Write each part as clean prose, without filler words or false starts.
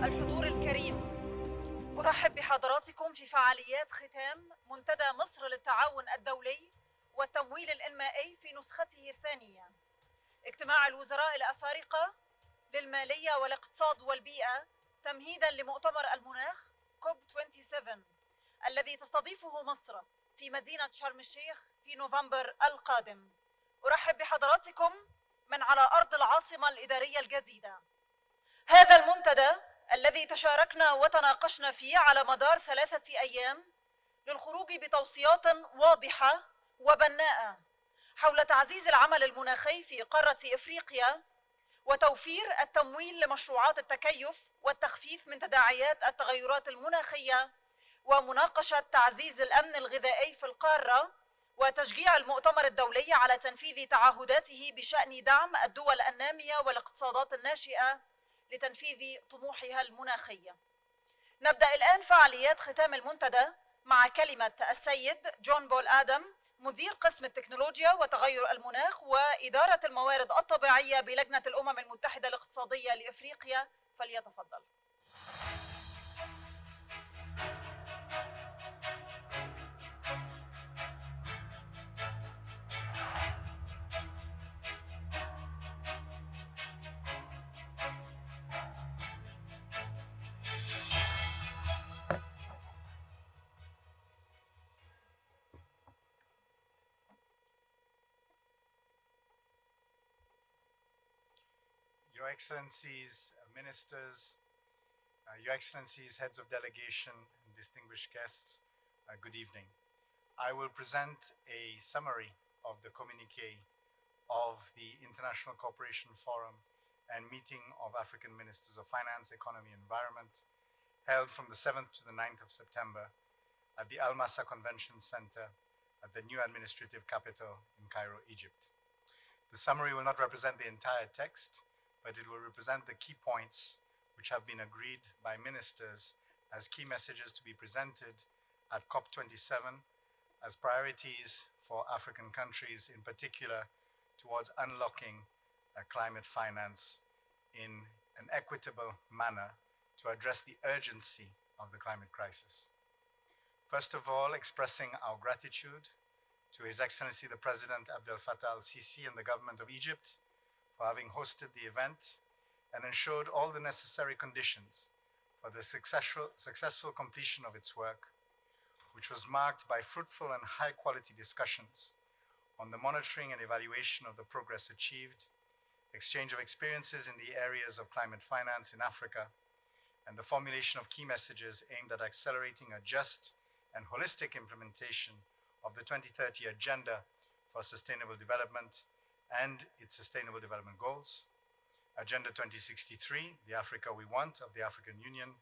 الحضور الكريم، أرحب بحضراتكم في فعاليات ختام منتدى مصر للتعاون الدولي والتمويل الإنمائي في نسخته الثانية. اجتماع الوزراء الأفارقة للمالية والاقتصاد والبيئة تمهيداً لمؤتمر المناخ كوب 27 الذي تستضيفه مصر في مدينة شرم الشيخ في نوفمبر القادم. أرحب بحضراتكم من على أرض العاصمة الإدارية الجديدة. هذا المنتدى الذي تشاركنا وتناقشنا فيه على مدار 3 أيام للخروج بتوصيات واضحة وبناءة حول تعزيز العمل المناخي في قارة إفريقيا وتوفير التمويل لمشروعات التكيف والتخفيف من تداعيات التغيرات المناخية ومناقشة تعزيز الأمن الغذائي في القارة وتشجيع المؤتمر الدولي على تنفيذ تعهداته بشأن دعم الدول النامية والاقتصادات الناشئة لتنفيذ طموحها المناخية. نبدأ الآن فعاليات ختام المنتدى مع كلمة السيد جون بول آدم مدير قسم التكنولوجيا وتغير المناخ وإدارة الموارد الطبيعية بلجنة الأمم المتحدة الاقتصادية لإفريقيا، فليتفضل. Your Excellencies, Ministers, Your Excellencies, Heads of Delegation, and distinguished guests, good evening. I will present a summary of the communiqué of the International Cooperation Forum and Meeting of African Ministers of Finance, Economy, and Environment, held from the 7th to the 9th of September at the Al-Masa Convention Center at the new administrative capital in Cairo, Egypt. The summary will not represent the entire text, but it will represent the key points which have been agreed by ministers as key messages to be presented at COP27 as priorities for African countries, in particular towards unlocking climate finance in an equitable manner to address the urgency of the climate crisis. First of all, expressing our gratitude to His Excellency the President Abdel Fattah al-Sisi and the government of Egypt for having hosted the event and ensured all the necessary conditions for the successful completion of its work, which was marked by fruitful and high-quality discussions on the monitoring and evaluation of the progress achieved, exchange of experiences in the areas of climate finance in Africa, and the formulation of key messages aimed at accelerating a just and holistic implementation of the 2030 Agenda for Sustainable Development and its Sustainable Development Goals, Agenda 2063, the Africa we want of the African Union,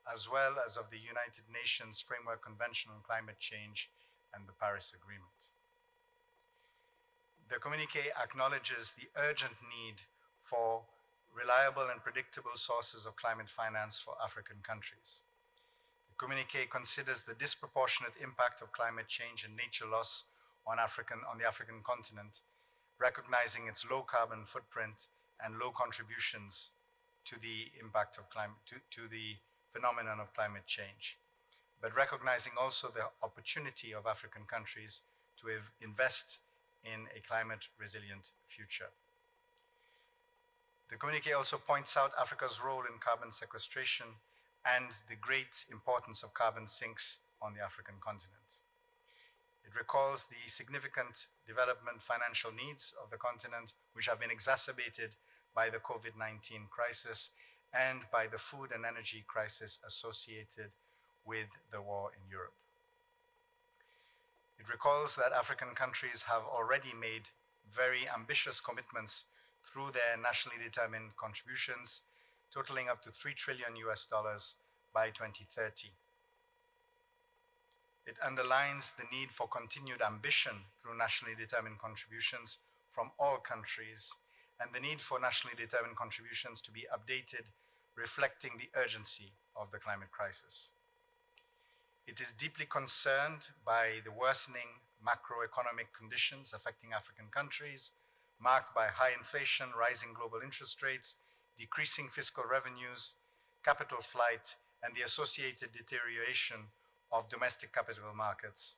as well as of the United Nations Framework Convention on Climate Change and the Paris Agreement. The communiqué acknowledges the urgent need for reliable and predictable sources of climate finance for African countries. The communiqué considers the disproportionate impact of climate change and nature loss on the African continent, recognizing its low carbon footprint and low contributions to the impact of to the phenomenon of climate change, but recognizing also the opportunity of African countries to invest in a climate resilient future. The communiqué also points out Africa's role in carbon sequestration and the great importance of carbon sinks on the African continent. It recalls the significant development financial needs of the continent, which have been exacerbated by the COVID-19 crisis and by the food and energy crisis associated with the war in Europe. It recalls that African countries have already made very ambitious commitments through their nationally determined contributions, totaling up to $3 trillion by 2030. It underlines the need for continued ambition through nationally determined contributions from all countries and the need for nationally determined contributions to be updated, reflecting the urgency of the climate crisis. It is deeply concerned by the worsening macroeconomic conditions affecting African countries, marked by high inflation, rising global interest rates, decreasing fiscal revenues, capital flight, and the associated deterioration of domestic capital markets,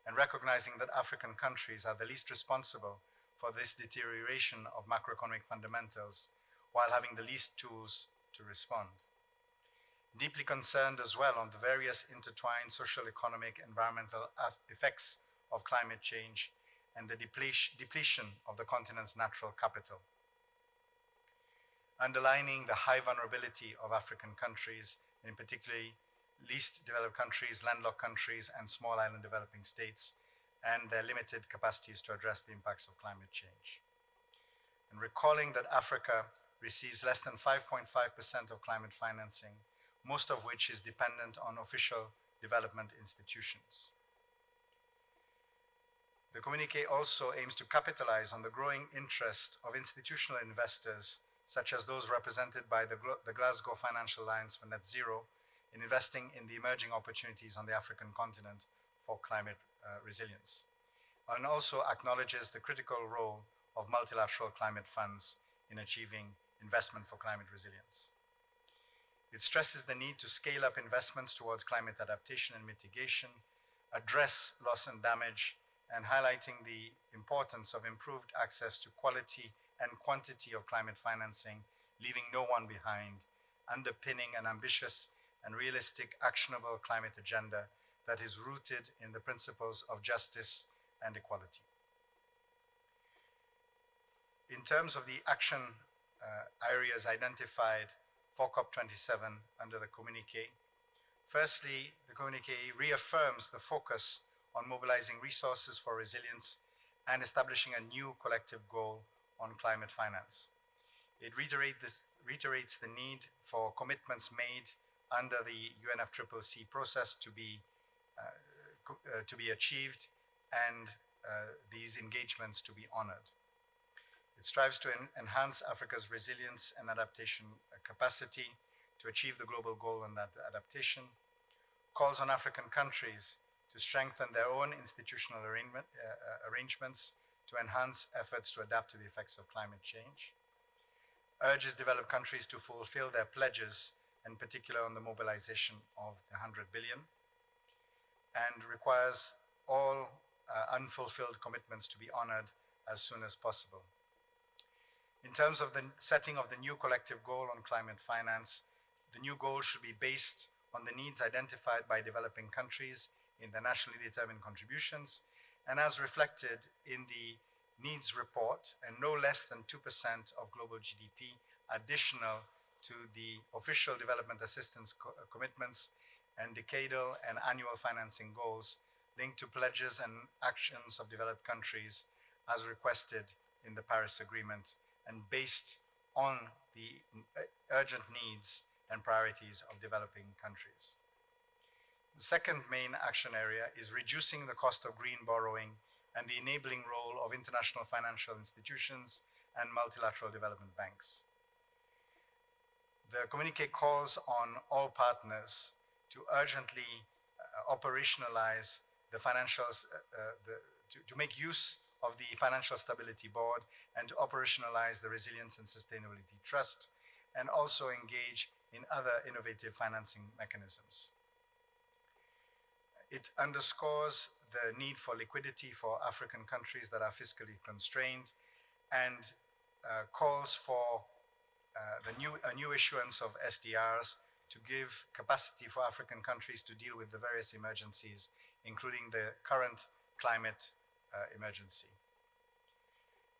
and recognizing that African countries are the least responsible for this deterioration of macroeconomic fundamentals, while having the least tools to respond. Deeply concerned as well on the various intertwined social, economic, environmental effects of climate change and the depletion of the continent's natural capital. Underlining the high vulnerability of African countries, in particularly least developed countries, landlocked countries, and small island developing states, and their limited capacities to address the impacts of climate change. And recalling that Africa receives less than 5.5% of climate financing, most of which is dependent on official development institutions. The communiqué also aims to capitalize on the growing interest of institutional investors, such as those represented by the Glasgow Financial Alliance for Net Zero, in investing in the emerging opportunities on the African continent for climate resilience, and also acknowledges the critical role of multilateral climate funds in achieving investment for climate resilience. It stresses the need to scale up investments towards climate adaptation and mitigation, address loss and damage, and highlighting the importance of improved access to quality and quantity of climate financing, leaving no one behind, underpinning an ambitious and realistic, actionable climate agenda that is rooted in the principles of justice and equality. In terms of the action areas identified for COP27 under the communiqué, firstly, the communiqué reaffirms the focus on mobilizing resources for resilience and establishing a new collective goal on climate finance. It reiterates the need for commitments made under the UNFCCC process to be achieved and these engagements to be honored. It strives to enhance Africa's resilience and adaptation capacity to achieve the global goal on adaptation, calls on African countries to strengthen their own institutional arrangements to enhance efforts to adapt to the effects of climate change, urges developed countries to fulfill their pledges, in particular on the mobilization of the 100 billion, and requires all unfulfilled commitments to be honored as soon as possible. In terms of the setting of the new collective goal on climate finance, the new goal should be based on the needs identified by developing countries in their nationally determined contributions, and as reflected in the needs report, and no less than 2% of global GDP, additional to the official development assistance commitments and decadal and annual financing goals linked to pledges and actions of developed countries as requested in the Paris Agreement and based on the urgent needs and priorities of developing countries. The second main action area is reducing the cost of green borrowing and the enabling role of international financial institutions and multilateral development banks. The communiqué calls on all partners to urgently operationalize the financials, to make use of the Financial Stability Board and to operationalize the Resilience and Sustainability Trust, and also engage in other innovative financing mechanisms. It underscores the need for liquidity for African countries that are fiscally constrained and calls for a new issuance of SDRs to give capacity for African countries to deal with the various emergencies, including the current climate emergency.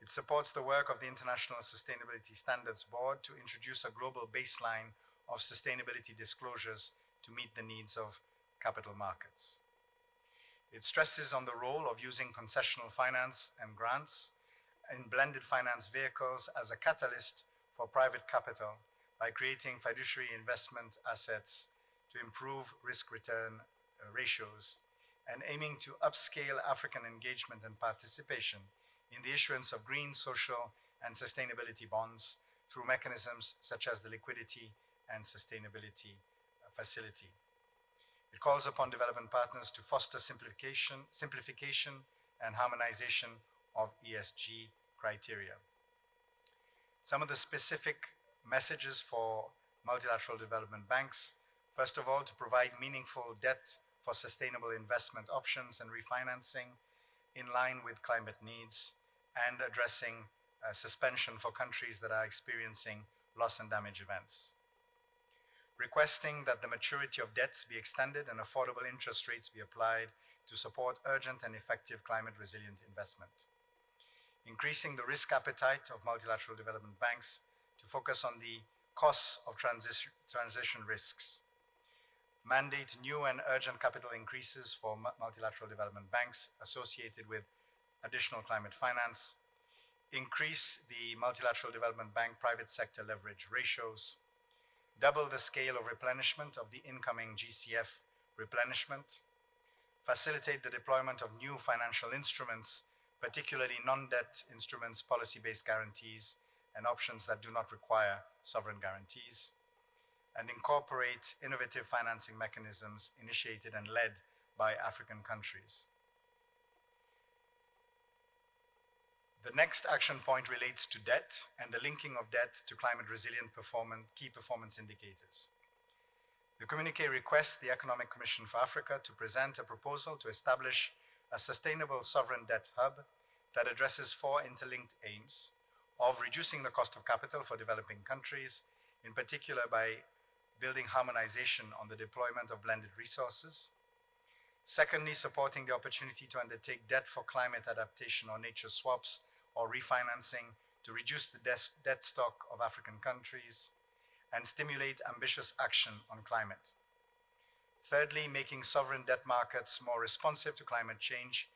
It supports the work of the International Sustainability Standards Board to introduce a global baseline of sustainability disclosures to meet the needs of capital markets. It stresses on the role of using concessional finance and grants in blended finance vehicles as a catalyst for private capital by creating fiduciary investment assets to improve risk-return ratios and aiming to upscale African engagement and participation in the issuance of green, social, and sustainability bonds through mechanisms such as the Liquidity and Sustainability Facility. It calls upon development partners to foster simplification and harmonization of ESG criteria. Some of the specific messages for multilateral development banks, first of all, to provide meaningful debt for sustainable investment options and refinancing in line with climate needs, and addressing suspension for countries that are experiencing loss and damage events. Requesting that the maturity of debts be extended and affordable interest rates be applied to support urgent and effective climate resilient investment. Increasing the risk appetite of multilateral development banks to focus on the costs of transition risks. Mandate new and urgent capital increases for multilateral development banks associated with additional climate finance. Increase the multilateral development bank private sector leverage ratios. Double the scale of replenishment of the incoming GCF replenishment. Facilitate the deployment of new financial instruments, particularly non-debt instruments, policy-based guarantees, and options that do not require sovereign guarantees. And incorporate innovative financing mechanisms initiated and led by African countries. The next action point relates to debt and the linking of debt to climate resilient key performance indicators. The communiqué requests the Economic Commission for Africa to present a proposal to establish a sustainable sovereign debt hub that addresses 4 interlinked aims of reducing the cost of capital for developing countries, in particular by building harmonization on the deployment of blended resources. Secondly, supporting the opportunity to undertake debt for climate adaptation or nature swaps or refinancing to reduce the debt stock of African countries and stimulate ambitious action on climate. Thirdly, making sovereign debt markets more responsive to climate change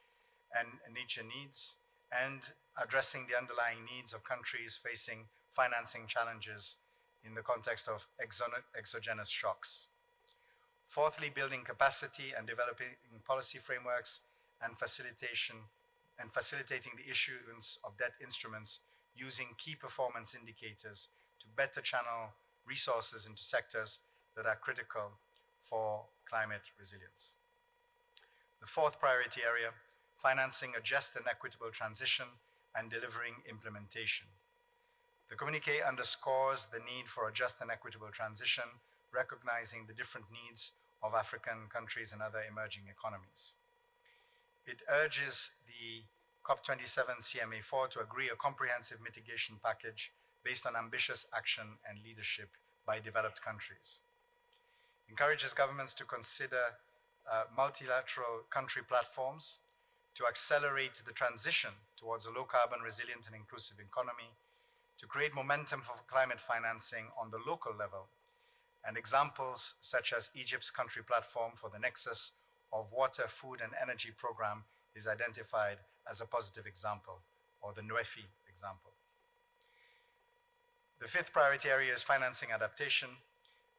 and nature needs, and addressing the underlying needs of countries facing financing challenges in the context of exogenous shocks. Fourthly, building capacity and developing policy frameworks and facilitating the issuance of debt instruments using key performance indicators to better channel resources into sectors that are critical for climate resilience. The fourth priority area, financing a just and equitable transition and delivering implementation. The communiqué underscores the need for a just and equitable transition, recognizing the different needs of African countries and other emerging economies. It urges the COP27 CMA4 to agree a comprehensive mitigation package based on ambitious action and leadership by developed countries. Encourages governments to consider multilateral country platforms to accelerate the transition towards a low-carbon, resilient, and inclusive economy, to create momentum for climate financing on the local level, and examples such as Egypt's country platform for the Nexus of Water, Food, and Energy program is identified as a positive example, or the NWEFI example. The fifth priority area is financing adaptation,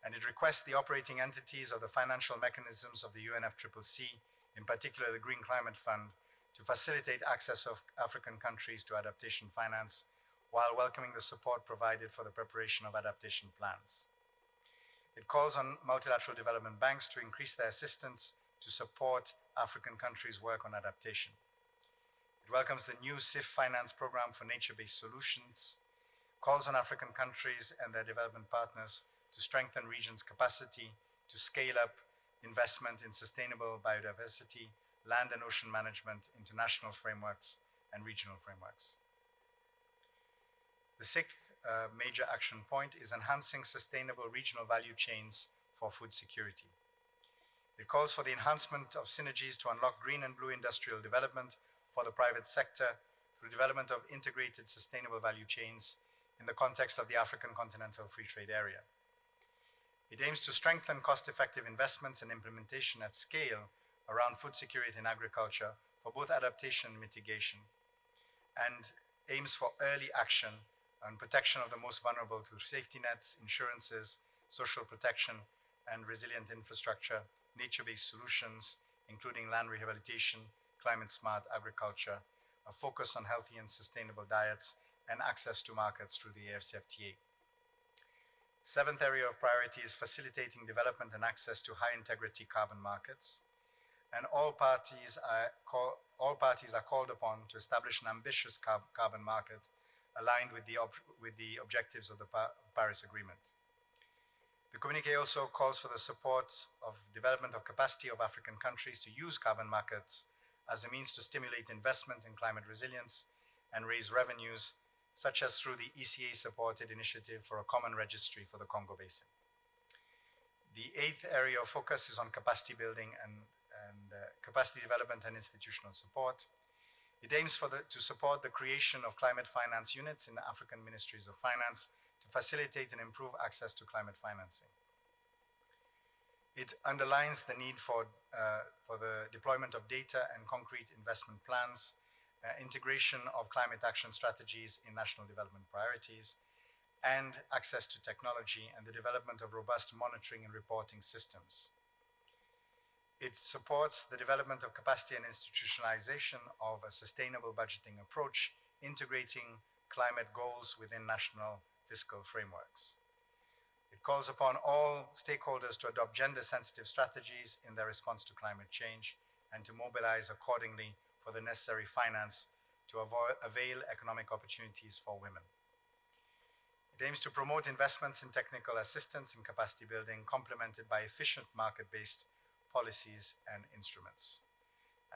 and it requests the operating entities of the financial mechanisms of the UNFCCC, in particular the Green Climate Fund, to facilitate access of African countries to adaptation finance, while welcoming the support provided for the preparation of adaptation plans. It calls on multilateral development banks to increase their assistance to support African countries' work on adaptation. It welcomes the new CIF finance program for nature-based solutions, calls on African countries and their development partners to strengthen regions' capacity to scale up investment in sustainable biodiversity, land and ocean management, international frameworks, and regional frameworks. The sixth major action point is enhancing sustainable regional value chains for food security. It calls for the enhancement of synergies to unlock green and blue industrial development for the private sector through development of integrated sustainable value chains in the context of the African Continental Free Trade Area. It aims to strengthen cost-effective investments and implementation at scale around food security and agriculture for both adaptation and mitigation, and aims for early action and protection of the most vulnerable through safety nets, insurances, social protection, and resilient infrastructure, nature-based solutions, including land rehabilitation, climate-smart agriculture, a focus on healthy and sustainable diets, and access to markets through the AFCFTA. Seventh area of priority is facilitating development and access to high-integrity carbon markets, and all parties are called upon to establish an ambitious carbon market aligned with the objectives of the Paris Agreement. The communique also calls for the support of development of capacity of African countries to use carbon markets as a means to stimulate investment in climate resilience and raise revenues, such as through the ECA-supported initiative for a common registry for the Congo Basin. The eighth area of focus is on capacity building and capacity development and institutional support. It aims to support the creation of climate finance units in the African ministries of finance to facilitate and improve access to climate financing. It underlines the need for the deployment of data and concrete investment plans, integration of climate action strategies in national development priorities, and access to technology and the development of robust monitoring and reporting systems. It supports the development of capacity and institutionalization of a sustainable budgeting approach, integrating climate goals within national fiscal frameworks. It calls upon all stakeholders to adopt gender-sensitive strategies in their response to climate change and to mobilize accordingly for the necessary finance to avail economic opportunities for women. It aims to promote investments in technical assistance and capacity building, complemented by efficient market-based policies and instruments.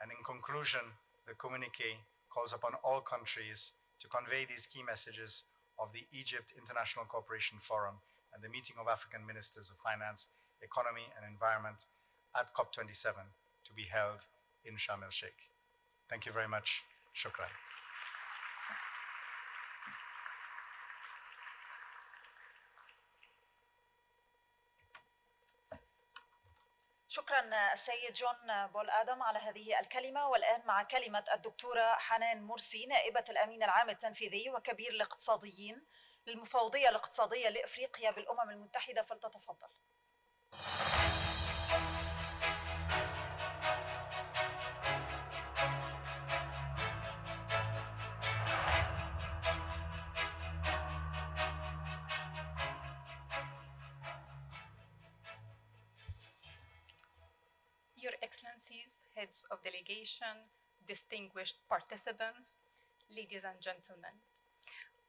And in conclusion, the communique calls upon all countries to convey these key messages of the Egypt International Cooperation Forum and the meeting of African Ministers of Finance, Economy and Environment at COP27 to be held in Sharm el-Sheikh. Thank you very much. Shukran. شكرا السيد جون بول آدم على هذه الكلمة. والآن مع كلمة الدكتورة حنان مرسي نائبة الأمين العام التنفيذي وكبير الاقتصاديين للمفوضية الاقتصادية لإفريقيا بالأمم المتحدة، فلتتفضل. Your Excellencies, heads of delegation, distinguished participants, ladies and gentlemen,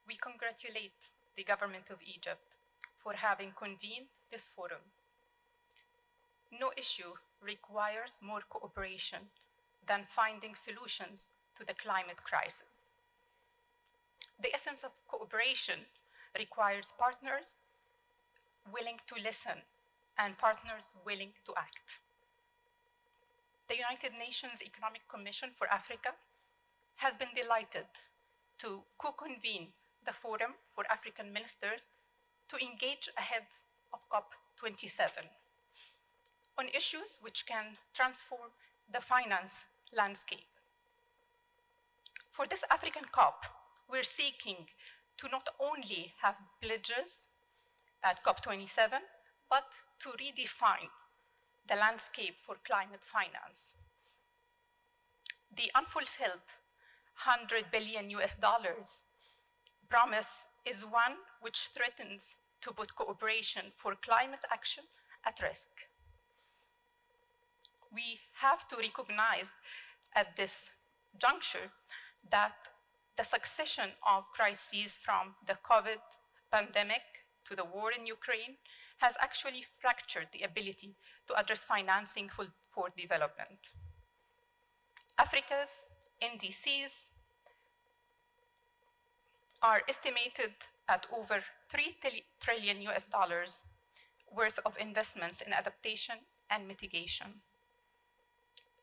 we congratulate the government of Egypt for having convened this forum. No issue requires more cooperation than finding solutions to the climate crisis. The essence of cooperation requires partners willing to listen and partners willing to act. The United Nations Economic Commission for Africa has been delighted to co-convene the Forum for African Ministers to engage ahead of COP27 on issues which can transform the finance landscape. For this African COP, we're seeking to not only have pledges at COP27, but to redefine the landscape for climate finance. The unfulfilled $100 billion promise is one which threatens to put cooperation for climate action at risk. We have to recognize at this juncture that the succession of crises from the COVID pandemic to the war in Ukraine has actually fractured the ability to address financing for development. Africa's NDCs are estimated at over $3 trillion worth of investments in adaptation and mitigation.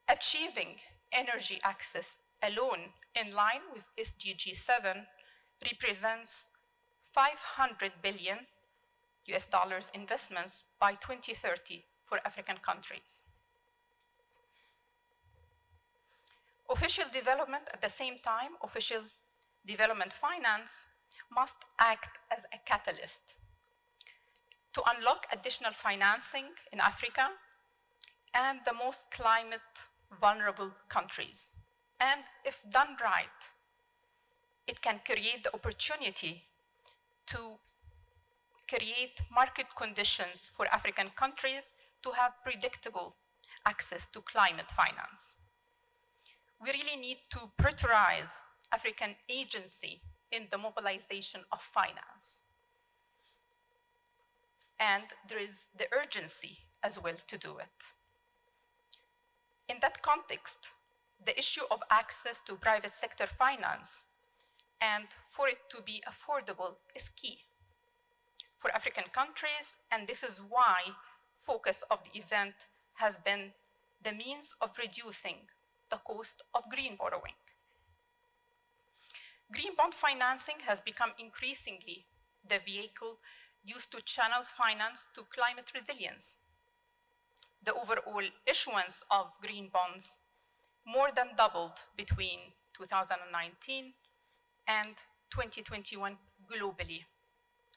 Achieving energy access alone in line with SDG 7 represents $500 billion investments by 2030 for African countries. Official development, at the same time, official development finance must act as a catalyst to unlock additional financing in Africa and the most climate vulnerable countries. And if done right, it can create the opportunity to create market conditions for African countries to have predictable access to climate finance. We really need to prioritize African agency in the mobilization of finance. and there is the urgency as well to do it. In that context, the issue of access to private sector finance and for it to be affordable is key for African countries, and this is why focus of the event has been the means of reducing the cost of green borrowing. Green bond financing has become increasingly the vehicle used to channel finance to climate resilience. The overall issuance of green bonds more than doubled between 2019 and 2021 globally.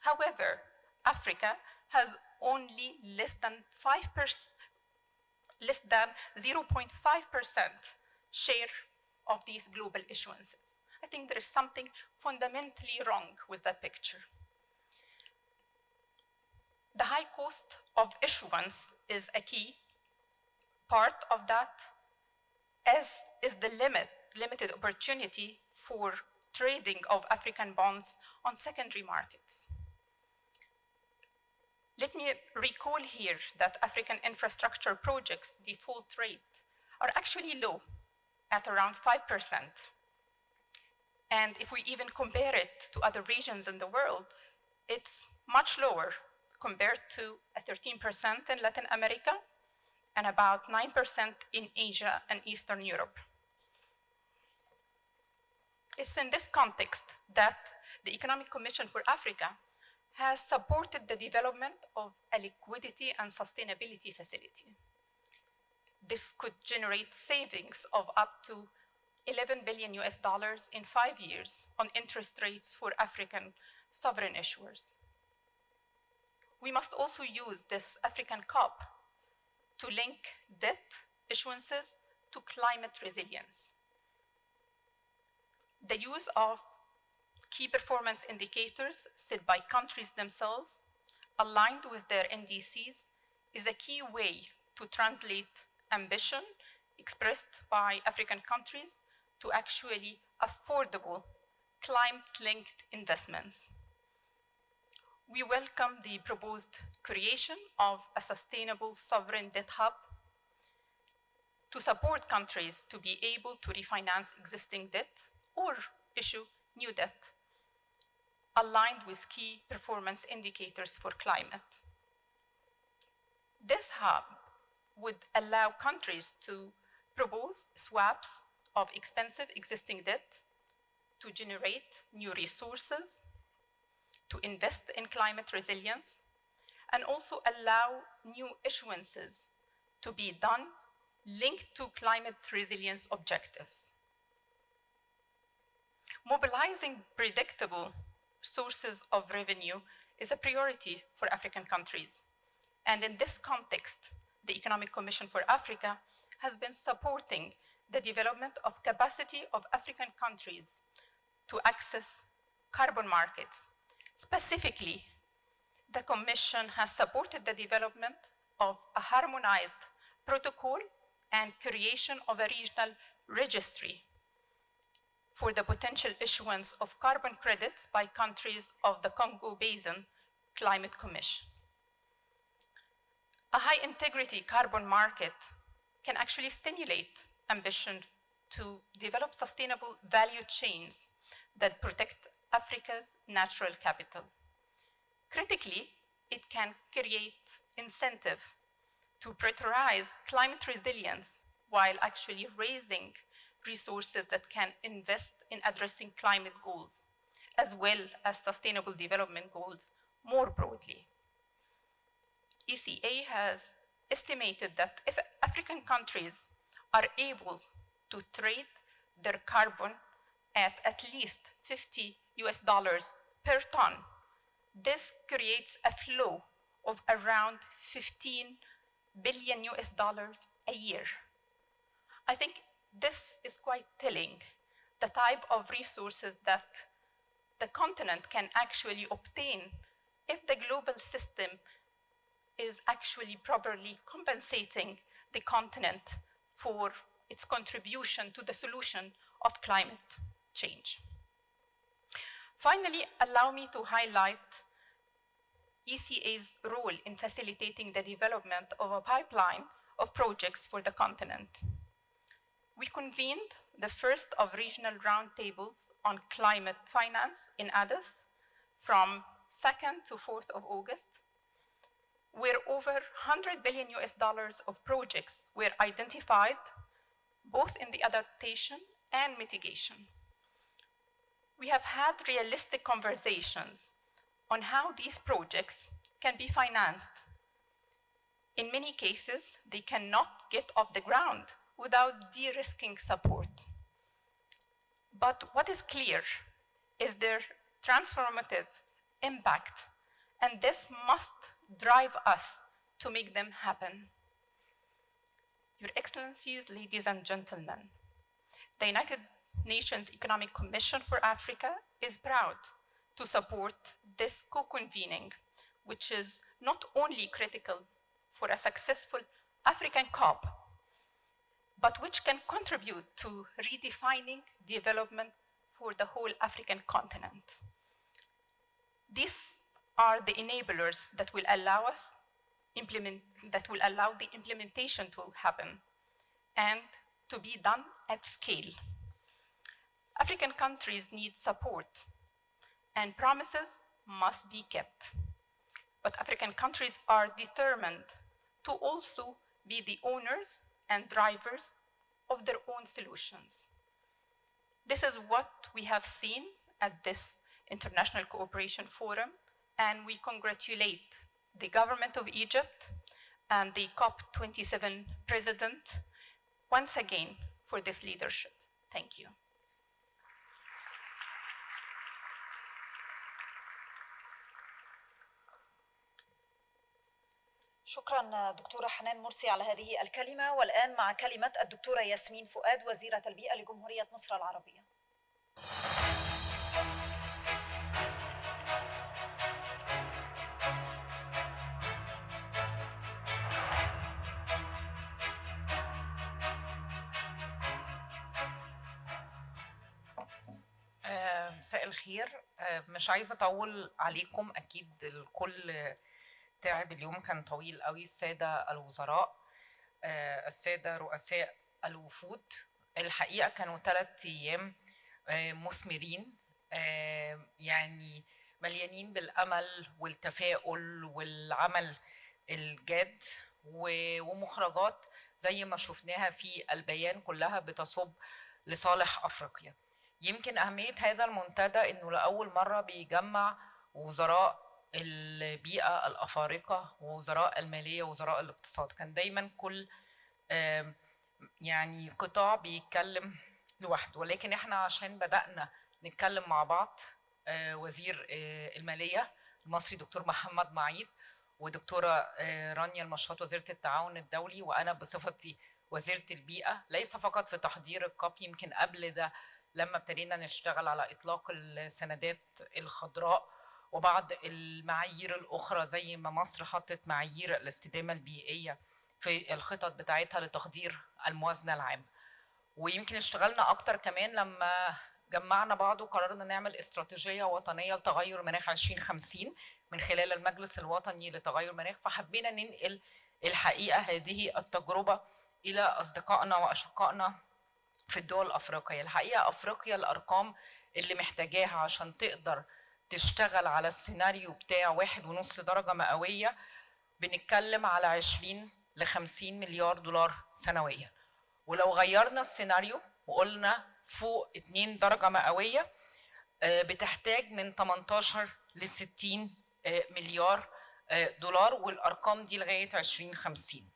However, Africa has only less than 0.5% share of these global issuances. I think there is something fundamentally wrong with that picture. The high cost of issuance is a key part of that, as is the limited opportunity for trading of African bonds on secondary markets. Let me recall here that African infrastructure projects default rate are actually low at around 5%. And if we even compare it to other regions in the world, it's much lower compared to 13% in Latin America and about 9% in Asia and Eastern Europe. It's in this context that the Economic Commission for Africa has supported the development of a liquidity and sustainability facility. This could generate savings of up to $11 billion in 5 years on interest rates for African sovereign issuers. We must also use this African COP to link debt issuances to climate resilience. The use of key performance indicators set by countries themselves, aligned with their NDCs, is a key way to translate ambition expressed by African countries to actually affordable climate-linked investments. We welcome the proposed creation of a sustainable sovereign debt hub to support countries to be able to refinance existing debt or issue new debt aligned with key performance indicators for climate. This hub would allow countries to propose swaps of expensive existing debt to generate new resources, to invest in climate resilience, and also allow new issuances to be done linked to climate resilience objectives. Mobilizing predictable sources of revenue is a priority for African countries. And in this context, the Economic Commission for Africa has been supporting the development of capacity of African countries to access carbon markets. Specifically, the Commission has supported the development of a harmonized protocol and creation of a regional registry for the potential issuance of carbon credits by countries of the Congo Basin Climate Commission. A high integrity carbon market can actually stimulate ambition to develop sustainable value chains that protect Africa's natural capital. Critically, it can create incentive to prioritize climate resilience while actually raising resources that can invest in addressing climate goals, as well as sustainable development goals more broadly. ECA has estimated that if African countries are able to trade their carbon at least $50 per ton, this creates a flow of around $15 billion a year. I think this is quite telling, the type of resources that the continent can actually obtain if the global system is actually properly compensating the continent for its contribution to the solution of climate change. Finally, allow me to highlight ECA's role in facilitating the development of a pipeline of projects for the continent. We convened the first of regional roundtables on climate finance in Addis from 2nd to 4th of August, where over $100 billion of projects were identified, both in the adaptation and mitigation. We have had realistic conversations on how these projects can be financed. In many cases, they cannot get off the ground without de-risking support. But what is clear is their transformative impact, and this must drive us to make them happen. Your Excellencies, ladies and gentlemen, the United Nations Economic Commission for Africa is proud to support this co-convening, which is not only critical for a successful African COP, but which can contribute to redefining development for the whole African continent. These are the enablers that will allow the implementation to happen and to be done at scale. African countries need support, and promises must be kept. But African countries are determined to also be the owners and drivers of their own solutions. This is what we have seen at this International Cooperation Forum, and we congratulate the government of Egypt and the COP27 president once again for this leadership. Thank you. شكرا دكتورة حنان مرسي على هذه الكلمة. والآن مع كلمة الدكتورة ياسمين فؤاد وزيرة البيئة لجمهورية مصر العربية. مساء الخير. مش عايزة أطول عليكم، أكيد الكل تعب، اليوم كان طويل قوي. السادة الوزراء، السادة رؤساء الوفود، الحقيقة كانوا 3 أيام مثمرين، يعني مليانين بالأمل والتفاؤل والعمل الجاد، ومخرجات زي ما شفناها في البيان كلها بتصب لصالح أفريقيا. يمكن أهمية هذا المنتدى إنه لأول مرة بيجمع وزراء البيئة الأفارقة ووزراء المالية ووزراء الاقتصاد. كان دايما كل يعني قطاع بيتكلم لوحده، ولكن احنا عشان بدأنا نتكلم مع بعض، وزير المالية المصري دكتور محمد معيط ودكتورة رانيا المشاط وزيرة التعاون الدولي، وأنا بصفتي وزيرة البيئة، ليس فقط في تحضير الكاب، يمكن قبل ده لما ابتدينا نشتغل على إطلاق السندات الخضراء وبعض المعايير الأخرى، زي ما مصر حطت معايير الاستدامة البيئية في الخطط بتاعتها لتقدير الموازنة العامة. ويمكن اشتغلنا أكتر كمان لما جمعنا بعض وقررنا نعمل استراتيجية وطنية لتغير المناخ 2050 من خلال المجلس الوطني لتغير المناخ. فحبينا ننقل الحقيقة هذه التجربة إلى أصدقائنا وأشقائنا في الدول الأفريقية. الحقيقة أفريقيا الأرقام اللي محتاجاها عشان تقدر تشتغل على السيناريو بتاع 1.5 درجة مئوية، بنتكلم على 20 ل 50 مليار دولار سنويا. ولو غيرنا السيناريو وقلنا فوق 2 درجة مئوية، بتحتاج من 18 ل 60 مليار دولار، والأرقام دي لغاية 2050.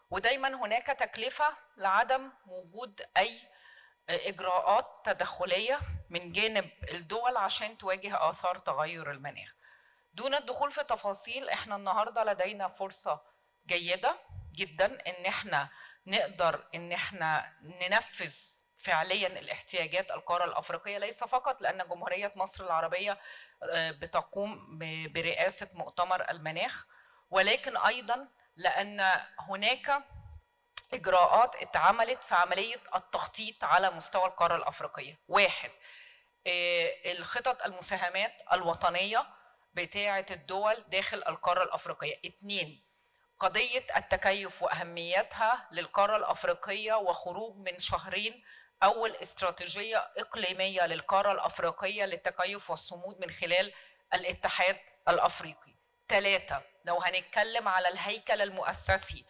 ودايما هناك تكلفة لعدم وجود أي إجراءات تدخلية من جانب الدول عشان تواجه آثار تغير المناخ. دون الدخول في تفاصيل، احنا النهاردة لدينا فرصة جيدة جدا ان احنا نقدر ان احنا ننفذ فعليا الاحتياجات القارة الأفريقية، ليس فقط لأن جمهورية مصر العربية بتقوم برئاسة مؤتمر المناخ، ولكن أيضا لأن هناك إجراءات اتعملت في عملية التخطيط على مستوى القارة الأفريقية. 1، الخطط المساهمات الوطنية بتاعة الدول داخل القارة الأفريقية. 2 قضية التكيف وأهميتها للقارة الأفريقية وخروج من شهرين أول استراتيجية إقليمية للقارة الأفريقية للتكيف والصمود من خلال الاتحاد الأفريقي. 3 لو هنتكلم على الهيكل المؤسسي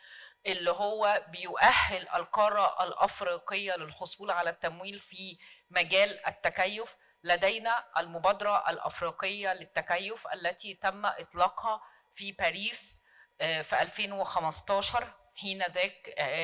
اللي هو بيؤهل القارة الأفريقية للحصول على التمويل في مجال التكيف، لدينا المبادرة الأفريقية للتكيف التي تم إطلاقها في باريس في 2015.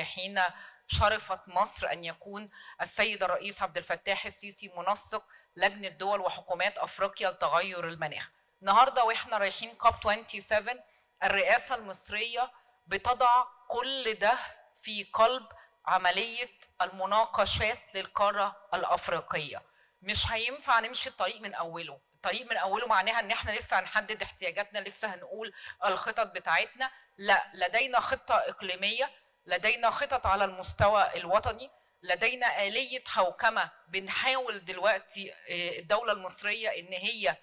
حين شرفت مصر أن يكون السيد الرئيس عبد الفتاح السيسي منسق لجنة دول وحكومات أفريقيا لتغير المناخ. النهاردة وإحنا رايحين كوب 27 الرئاسة المصرية بتضع كل ده في قلب عملية المناقشات للقارة الأفريقية. مش هينفع نمشي الطريق من أوله. الطريق من أوله معناها إن إحنا لسه هنحدد احتياجاتنا، لسه هنقول الخطط بتاعتنا. لا، لدينا خطة إقليمية، لدينا خطط على المستوى الوطني، لدينا آلية حوكمة بنحاول دلوقتي الدولة المصرية إن هي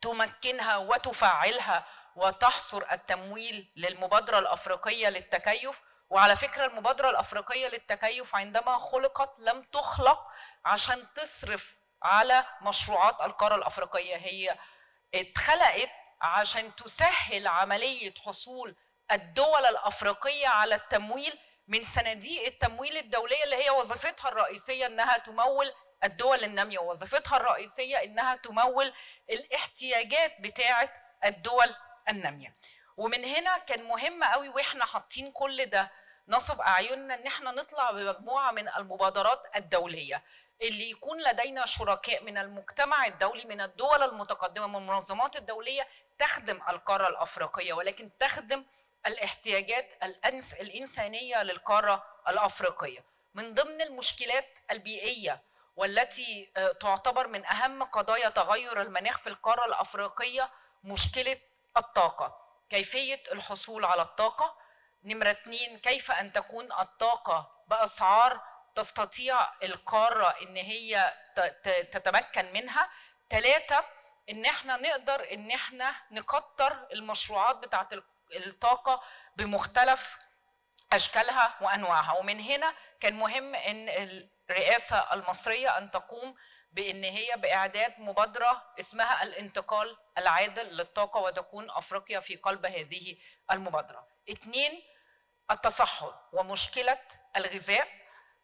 تمكنها وتفعلها وتحصر التمويل للمبادرة الأفريقية للتكيف. وعلى فكرة المبادرة الأفريقية للتكيف عندما خلقت لم تخلق عشان تصرف على مشروعات القارة الأفريقية، هي اتخلقت عشان تسهل عملية حصول الدول الأفريقية على التمويل من صناديق التمويل الدولية اللي هي وظيفتها الرئيسية إنها تمول الدول النامية، ووظيفتها الرئيسية إنها تمول الاحتياجات بتاعة الدول النامية. ومن هنا كان مهم قوي وإحنا حاطين كل ده نصب أعيننا إن إحنا نطلع بمجموعة من المبادرات الدولية اللي يكون لدينا شركاء من المجتمع الدولي، من الدول المتقدمة، من المنظمات الدولية تخدم القارة الأفريقية، ولكن تخدم الاحتياجات الإنسانية للقارة الأفريقية. من ضمن المشكلات البيئية والتي تعتبر من أهم قضايا تغير المناخ في القارة الأفريقية مشكلة الطاقة، كيفية الحصول على الطاقة. نمرة 2 كيف أن تكون الطاقة بأسعار تستطيع القارة إن هي تتمكن منها. 3 إن احنا نقدر إن احنا نكتر المشروعات بتاعة الطاقة بمختلف أشكالها وأنواعها. ومن هنا كان مهم إن الرئاسة المصرية أن تقوم بإن هي بإعداد مبادرة اسمها الانتقال العادل للطاقة، وتكون أفريقيا في قلب هذه المبادرة. 2 التصحر ومشكلة الغذاء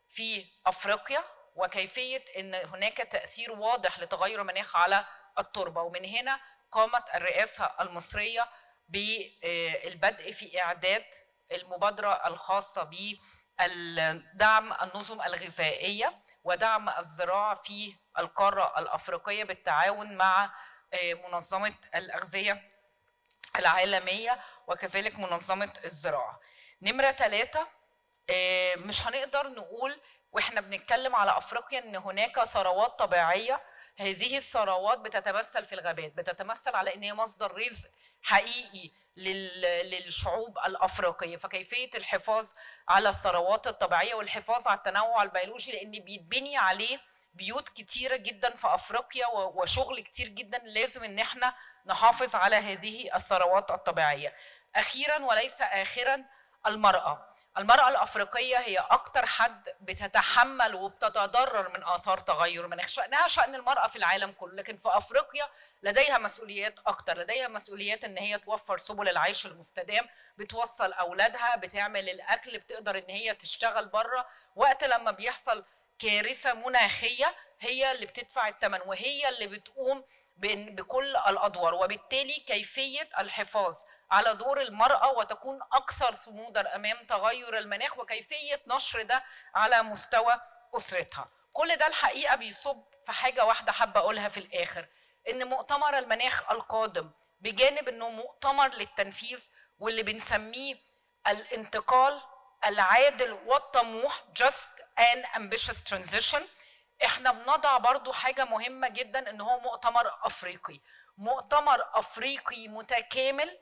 في أفريقيا، وكيفية أن هناك تأثير واضح لتغير المناخ على التربة. ومن هنا قامت الرئاسة المصرية بالبدء في إعداد المبادرة الخاصة بدعم النظم الغذائية ودعم الزراعة في القارة الأفريقية بالتعاون مع منظمة الأغذية العالمية وكذلك منظمة الزراعة. نمرة 3 مش هنقدر نقول واحنا بنتكلم على أفريقيا إن هناك ثروات طبيعية. هذه الثروات بتتمثل في الغابات، بتتمثل على إن هي مصدر رزق حقيقي للشعوب الأفريقية. فكيفية الحفاظ على الثروات الطبيعية والحفاظ على التنوع البيولوجي، لأن بيتبني عليه بيوت كتيرة جدا في أفريقيا وشغل كتير جدا، لازم إن احنا نحافظ على هذه الثروات الطبيعية. أخيرا وليس آخرا المرأة الأفريقية هي أكتر حد بتتحمل وبتتضرر من آثار تغير المناخ. شأنها شأن المرأة في العالم كله، لكن في أفريقيا لديها مسؤوليات أكتر، لديها مسؤوليات إن هي توفر سبل العيش المستدام، بتوصل أولادها، بتعمل الأكل، بتقدر إن هي تشتغل بره. وقت لما بيحصل كارثة مناخية هي اللي بتدفع الثمن وهي اللي بتقوم بكل الأدوار. وبالتالي كيفية الحفاظ على دور المرأة وتكون أكثر صمودا أمام تغير المناخ، وكيفية نشر ده على مستوى أسرتها. كل ده الحقيقة بيصب في حاجة واحدة حابة أقولها في الآخر، إن مؤتمر المناخ القادم بجانب إنه مؤتمر للتنفيذ واللي بنسميه الانتقال العادل والطموح just an ambitious transition، احنا بنضع برضو حاجة مهمة جدا إن هو مؤتمر أفريقي، مؤتمر أفريقي متكامل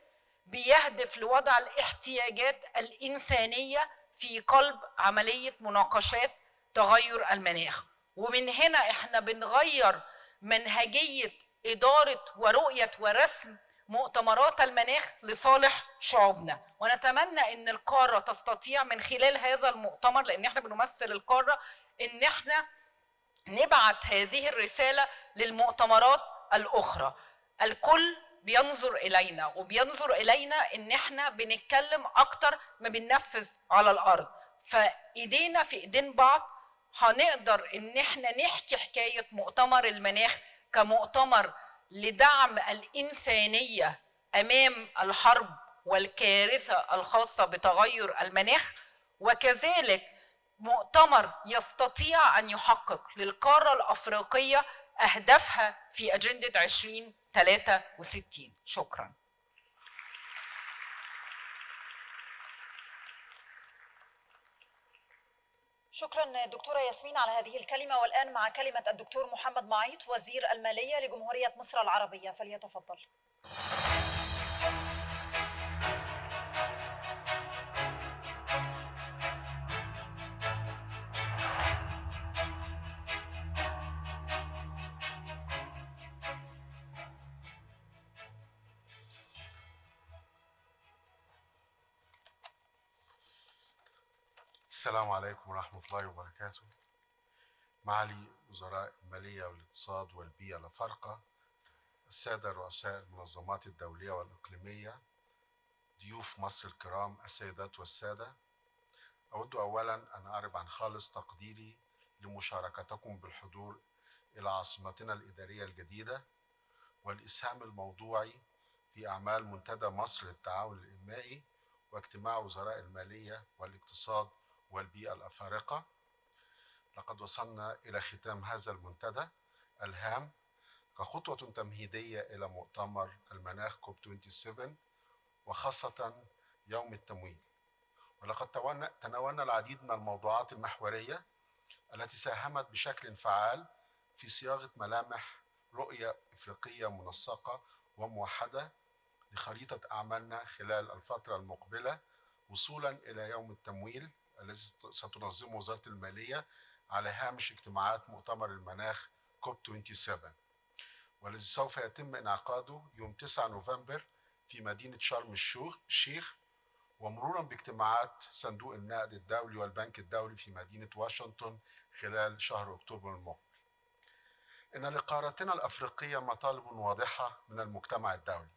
بيهدف لوضع الاحتياجات الإنسانية في قلب عملية مناقشات تغير المناخ. ومن هنا احنا بنغير منهجية إدارة ورؤية ورسم مؤتمرات المناخ لصالح شعوبنا، ونتمنى ان القاره تستطيع من خلال هذا المؤتمر، لان احنا بنمثل القاره، ان احنا نبعت هذه الرساله للمؤتمرات الاخرى. الكل بينظر الينا، وبينظر الينا ان احنا بنتكلم اكتر ما بننفذ على الارض، فايدينا في ايدين بعض هنقدر ان احنا نحكي حكايه مؤتمر المناخ كمؤتمر لدعم الانسانيه امام الحرب والكارثه الخاصه بتغير المناخ، وكذلك مؤتمر يستطيع ان يحقق للقاره الافريقيه اهدافها في اجنده 2063. شكرا. شكرا دكتورة ياسمين على هذه الكلمة. والآن مع كلمة الدكتور محمد معيط وزير المالية لجمهورية مصر العربية، فليتفضل. السلام عليكم ورحمة الله وبركاته. معالي وزراء المالية والاقتصاد والبيئة الأفارقة، السادة رؤساء المنظمات الدولية والإقليمية، ضيوف مصر الكرام، السيدات والسادة، أود أولا أن أعرب عن خالص تقديري لمشاركتكم بالحضور إلى عاصمتنا الإدارية الجديدة والإسهام الموضوعي في أعمال منتدى مصر للتعاون الإنمائي واجتماع وزراء المالية والاقتصاد والبيئة الأفارقة. لقد وصلنا إلى ختام هذا المنتدى الهام كخطوة تمهيدية إلى مؤتمر المناخ كوب 27 وخاصة يوم التمويل، ولقد تناولنا العديد من الموضوعات المحورية التي ساهمت بشكل فعال في صياغة ملامح رؤية إفريقية منسقة وموحدة لخريطة أعمالنا خلال الفترة المقبلة وصولا إلى يوم التمويل الذي ستنظمه وزارة المالية على هامش اجتماعات مؤتمر المناخ كوب 27، والذي سوف يتم انعقاده يوم 9 نوفمبر في مدينة شرم الشيخ، ومرورا باجتماعات صندوق النقد الدولي والبنك الدولي في مدينة واشنطن خلال شهر أكتوبر المقبل. إن لقارتنا الأفريقية مطالب واضحة من المجتمع الدولي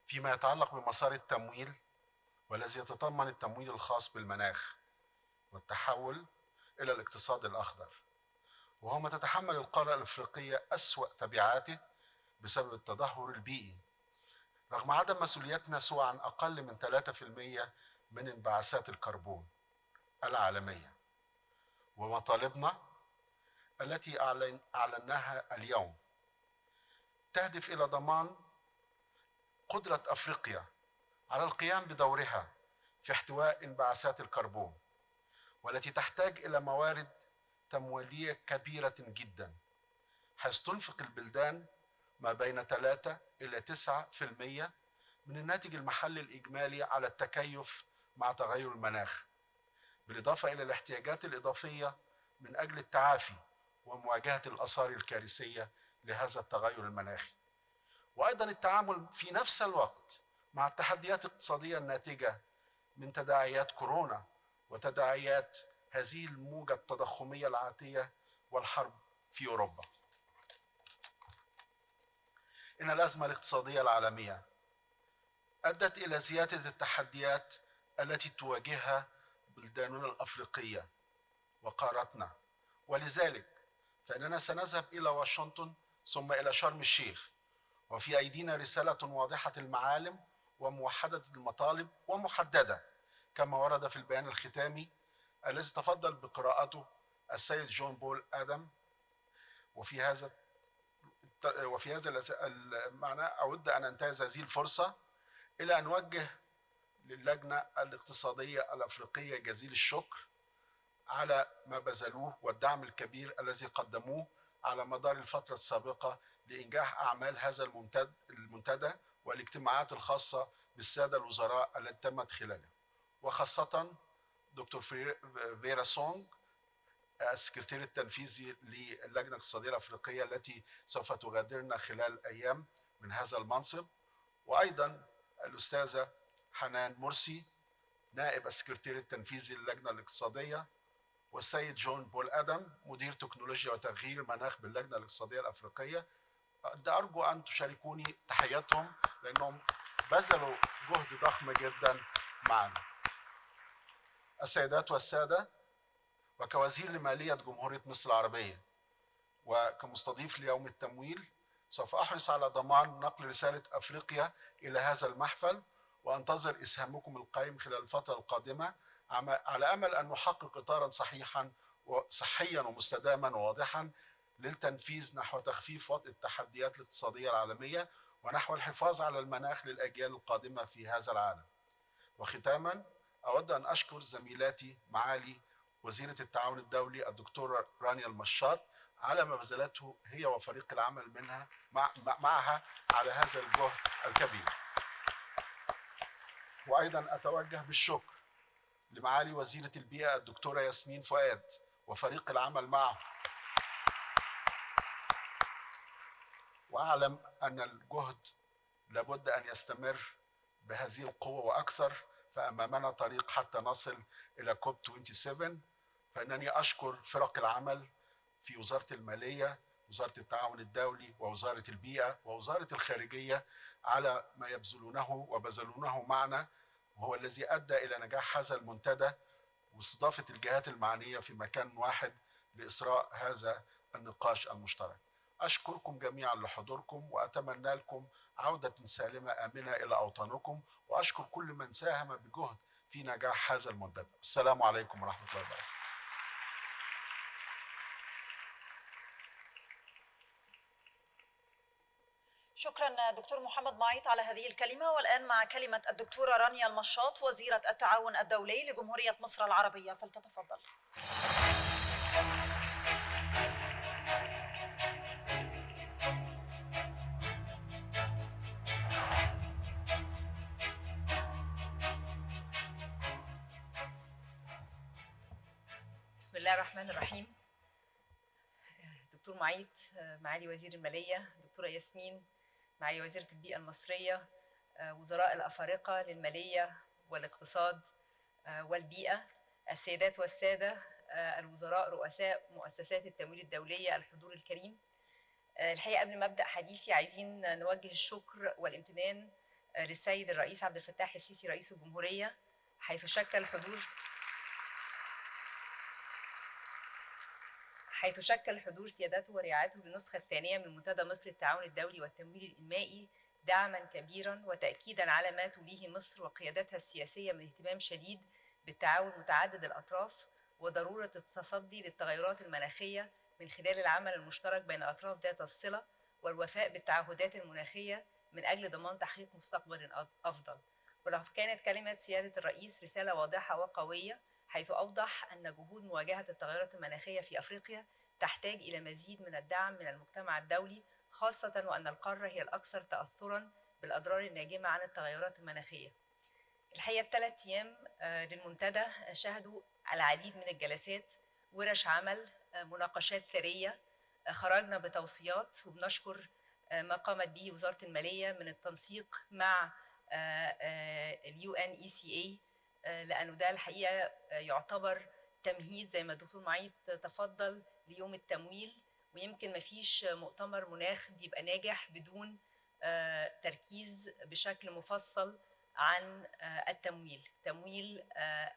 فيما يتعلق بمسار التمويل، والذي يتضمن التمويل الخاص بالمناخ والتحول إلى الاقتصاد الأخضر، وهو ما تتحمل القارة الأفريقية أسوأ تبعاته بسبب التدهور البيئي، رغم عدم مسؤوليتنا سوى عن أقل من 3% من انبعاثات الكربون العالمية. ومطالبنا التي أعلناها اليوم تهدف إلى ضمان قدرة أفريقيا على القيام بدورها في احتواء انبعاثات الكربون، والتي تحتاج إلى موارد تمويلية كبيرة جدا، حيث تنفق البلدان ما بين 3 إلى 9% من الناتج المحلي الإجمالي على التكيف مع تغير المناخ، بالإضافة إلى الاحتياجات الإضافية من أجل التعافي ومواجهة الآثار الكارثية لهذا التغير المناخي، وأيضا التعامل في نفس الوقت مع التحديات الاقتصادية الناتجة من تداعيات كورونا وتداعيات هذه الموجة التضخمية العاتية والحرب في أوروبا. إن الأزمة الاقتصادية العالمية أدت إلى زيادة التحديات التي تواجهها بلداننا الأفريقية وقارتنا، ولذلك فإننا سنذهب إلى واشنطن ثم إلى شرم الشيخ، وفي أيدينا رسالة واضحة المعالم وموحدة المطالب ومحددة كما ورد في البيان الختامي الذي تفضل بقراءته السيد جون بول آدم. وفي هذا المعنى أود أن أنتهز هذه الفرصة إلى أن أوجه للجنة الاقتصادية الأفريقية جزيل الشكر على ما بذلوه والدعم الكبير الذي قدموه على مدار الفترة السابقة لإنجاح أعمال هذا المنتدى والاجتماعات الخاصة بالسادة الوزراء التي تمت خلاله، وخاصة دكتور فيرا سونغ السكرتير التنفيذي للجنة الاقتصادية الأفريقية التي سوف تغادرنا خلال أيام من هذا المنصب، وأيضا الأستاذة حنان مرسي نائب السكرتير التنفيذي للجنة الاقتصادية، والسيد جون بول آدم مدير تكنولوجيا وتغيير المناخ باللجنة الاقتصادية الأفريقية. أرجو أن تشاركوني تحياتهم لأنهم بذلوا جهد ضخم جدا معنا. السيدات والسادة، وكوزير لمالية جمهورية مصر العربية وكمستضيف ليوم التمويل، سوف أحرص على ضمان نقل رسالة أفريقيا إلى هذا المحفل، وأنتظر إسهامكم القائم خلال الفترة القادمة على أمل أن نحقق إطارا صحيا ومستداما وواضحا للتنفيذ نحو تخفيف وطأة التحديات الاقتصادية العالمية ونحو الحفاظ على المناخ للأجيال القادمة في هذا العالم. وختاما أود أن أشكر زميلاتي معالي وزيرة التعاون الدولي الدكتورة رانيا المشاط على ما بذلته هي وفريق العمل معها على هذا الجهد الكبير. وأيضا أتوجه بالشكر لمعالي وزيرة البيئة الدكتورة ياسمين فؤاد وفريق العمل معه، وأعلم أن الجهد لابد أن يستمر بهذه القوة وأكثر، فأمامنا طريق حتى نصل إلى كوب 27. فإنني أشكر فرق العمل في وزارة المالية، وزارة التعاون الدولي، ووزارة البيئة، ووزارة الخارجية على ما يبذلونه وبذلونه معنا، وهو الذي أدى إلى نجاح هذا المنتدى واستضافة الجهات المعنية في مكان واحد لإسراء هذا النقاش المشترك. أشكركم جميعا لحضوركم، وأتمنى لكم عودة سالمة آمنة إلى أوطانكم، وأشكر كل من ساهم بجهد في نجاح هذا المنتدى. السلام عليكم ورحمة الله وبركاته. شكرا دكتور محمد معيط على هذه الكلمة. والآن مع كلمة الدكتورة رانيا المشاط وزيرة التعاون الدولي لجمهورية مصر العربية، فلتتفضل. بسم الله الرحمن الرحيم. دكتور معيط، معالي وزير المالية، دكتورة ياسمين، معالي وزيرة البيئة المصرية، وزراء الأفارقة للمالية والاقتصاد والبيئة، السيدات والسادة الوزراء، رؤساء مؤسسات التمويل الدولية، الحضور الكريم. الحقيقة قبل ما أبدأ حديثي عايزين نوجه الشكر والامتنان للسيد الرئيس عبد الفتاح السيسي رئيس الجمهورية، حيث شكل حضور سيادته ورعايته للنسخة الثانية من منتدى مصر للتعاون الدولي والتمويل الإنمائي دعما كبيرا وتأكيدا على ما توليه مصر وقيادتها السياسية من اهتمام شديد بالتعاون متعدد الأطراف وضرورة التصدي للتغيرات المناخية من خلال العمل المشترك بين الأطراف ذات الصلة والوفاء بالتعهدات المناخية من أجل ضمان تحقيق مستقبل أفضل. ولقد كانت كلمة سيادة الرئيس رسالة واضحة وقوية، حيث أوضح أن جهود مواجهة التغيرات المناخية في أفريقيا تحتاج إلى مزيد من الدعم من المجتمع الدولي، خاصة وأن القارة هي الأكثر تأثراً بالأضرار الناجمة عن التغيرات المناخية. الحقيقة الثلاث أيام للمنتدى شهدوا العديد من الجلسات، ورش عمل، مناقشات ثرية، خرجنا بتوصيات، وبنشكر ما قامت به وزارة المالية من التنسيق مع UNECA، لأنه ده الحقيقة يعتبر تمهيد زي ما الدكتور معيط تفضل ليوم التمويل. ويمكن مفيش مؤتمر مناخ بيبقى ناجح بدون تركيز بشكل مفصل عن تمويل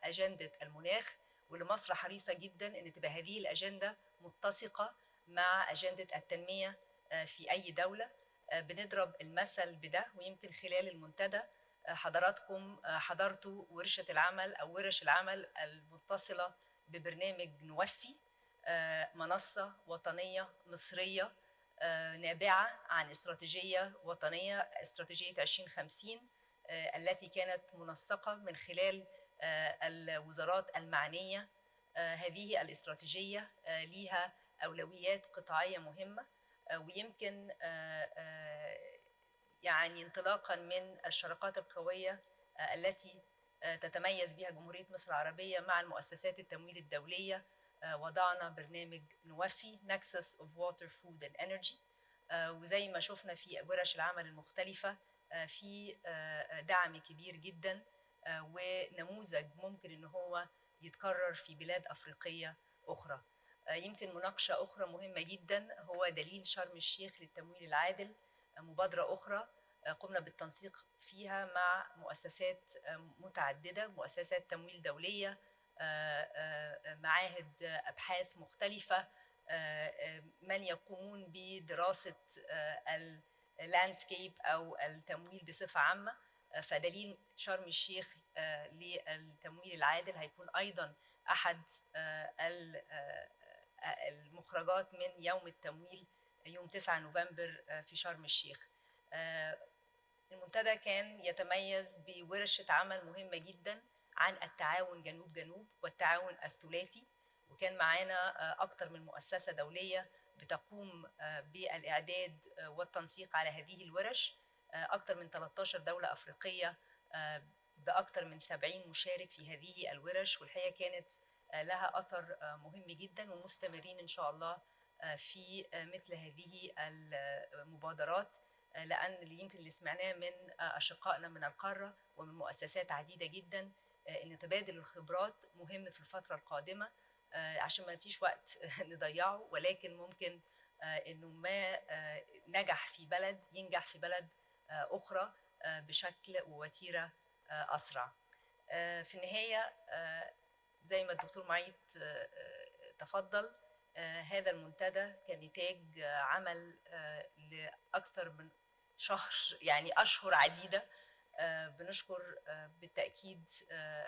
أجندة المناخ، واللي مصر حريصة جدا أن تبقى هذه الأجندة متسقة مع أجندة التنمية في أي دولة. بنضرب المثل بده، ويمكن خلال المنتدى حضراتكم حضرتوا ورش العمل المتصلة ببرنامج نوفي، منصة وطنية مصرية نابعة عن استراتيجية وطنية، استراتيجية 2050، التي كانت منسقة من خلال الوزارات المعنية. هذه الاستراتيجية لها أولويات قطاعية مهمة، ويمكن يعني انطلاقا من الشراكات القوية التي تتميز بها جمهورية مصر العربية مع المؤسسات التمويل الدولية، وضعنا برنامج نوفي Nexus of Water, Food and Energy. وزي ما شفنا في ورش العمل المختلفة في دعم كبير جدا ونموذج ممكن ان هو يتكرر في بلاد افريقيه اخرى. يمكن مناقشه اخرى مهمه جدا هو دليل شرم الشيخ للتمويل العادل، مبادره اخرى قمنا بالتنسيق فيها مع مؤسسات متعدده، مؤسسات تمويل دوليه، معاهد ابحاث مختلفه، من يقومون بدراسه اللاندسكيب او التمويل بصفه عامه. فدليل شرم الشيخ للتمويل العادل هيكون ايضا احد المخرجات من يوم التمويل يوم 9 نوفمبر في شرم الشيخ. المنتدى كان يتميز بورشة عمل مهمة جدا عن التعاون جنوب جنوب والتعاون الثلاثي، وكان معانا أكثر من مؤسسة دولية بتقوم بالإعداد والتنسيق على هذه الورش، أكثر من 13 دولة أفريقية بأكثر من 70 مشارك في هذه الورش، والحقيقة كانت لها أثر مهم جدا، ومستمرين إن شاء الله في مثل هذه المبادرات، لأن اللي سمعناه من أشقائنا من القارة ومن مؤسسات عديدة جدا إن تبادل الخبرات مهم في الفترة القادمة، عشان ما فيش وقت نضيعه، ولكن ممكن إنه ما نجح في بلد ينجح في بلد أخرى بشكل ووتيرة أسرع. في النهاية زي ما الدكتور معيط تفضل، هذا المنتدى كنتاج عمل لأكثر من شهر، يعني أشهر عديدة. بنشكر بالتأكيد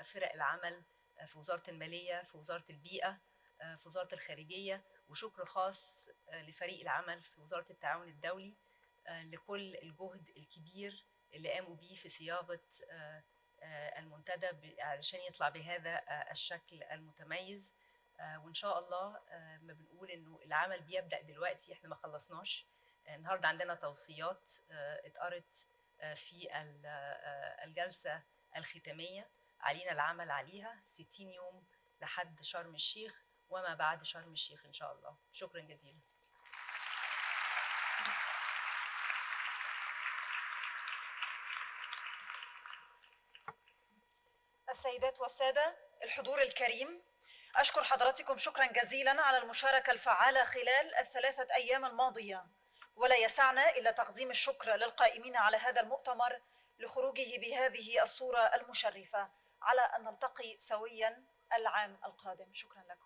فرق العمل في وزارة المالية، في وزارة البيئة، في وزارة الخارجية، وشكر خاص لفريق العمل في وزارة التعاون الدولي لكل الجهد الكبير اللي قاموا بيه في صياغة المنتدى علشان يطلع بهذا الشكل المتميز. وإن شاء الله ما بنقول إنه العمل بيبدأ دلوقتي، إحنا ما خلصناش. النهاردة عندنا توصيات اتقرت في الجلسة الختامية، علينا العمل عليها 60 يوم لحد شرم الشيخ وما بعد شرم الشيخ إن شاء الله. شكرا جزيلا. السيدات والسادة، الحضور الكريم، أشكر حضراتكم شكرا جزيلا على المشاركة الفعالة خلال ال3 أيام الماضية، ولا يسعنا إلا تقديم الشكر للقائمين على هذا المؤتمر لخروجه بهذه الصورة المشرفة، على أن نلتقي سويا العام القادم. شكرا لكم.